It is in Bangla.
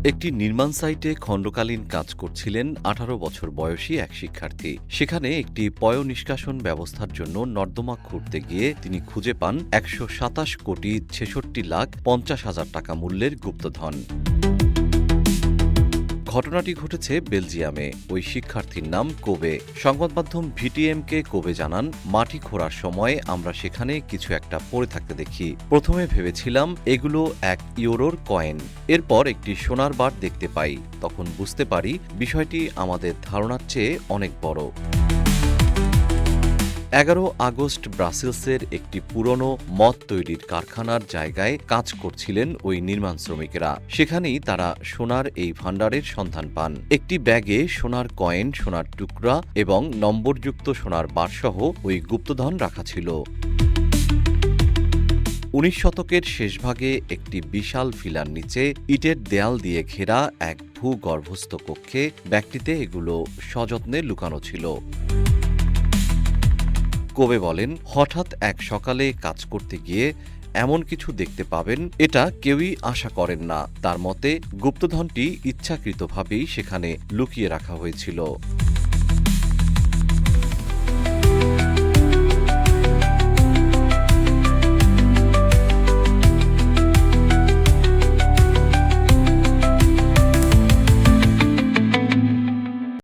একটি নির্মাণ সাইটে খণ্ডকালীন কাজ করছিলেন ১৮ বছর বয়সী এক শিক্ষার্থী। সেখানে একটি পয়ঃনিষ্কাশন ব্যবস্থার জন্য নর্দমা খুঁড়তে গিয়ে তিনি খুঁজে পান ১২৭,৬৬,৫০,০০০ টাকা মূল্যের গুপ্তধন। ঘটনাটি ঘটেছে বেলজিয়ামে। ওই শিক্ষার্থীর নাম কোবে। সংবাদমাধ্যম ভিটিএমকে কোবে জানান, মাটি খোঁড়ার সময় আমরা সেখানে কিছু একটা পড়ে থাকতে দেখি। প্রথমে ভেবেছিলাম এগুলো €১ কয়েন। এরপর একটি সোনার বার দেখতে পাই। তখন বুঝতে পারি বিষয়টি আমাদের ধারণার চেয়ে অনেক বড়। ১১ আগস্ট ব্রাসেলসের একটি পুরনো মদ তৈরির কারখানার জায়গায় কাজ করছিলেন ওই নির্মাণ শ্রমিকেরা। সেখানেই তারা সোনার এই ভাণ্ডারের সন্ধান পান। একটি ব্যাগে সোনার কয়েন, সোনার টুকরা এবং নম্বরযুক্ত সোনার বারসহ ওই গুপ্তধন রাখা ছিল। ১৯ শতকের শেষভাগে একটি বিশাল ভিলার নিচে ইটের দেয়াল দিয়ে ঘেরা এক ভূগর্ভস্থ কক্ষে ব্যাগটিতে এগুলো সযত্নে লুকানো ছিল। কোবে বলেন, হঠাৎ এক সকালে কাজ করতে গিয়ে এমন কিছু দেখতে পাবেন, এটা কেউই আশা করেন না। তার মতে, গুপ্তধনটি ইচ্ছাকৃতভাবেই সেখানে লুকিয়ে রাখা হয়েছিল।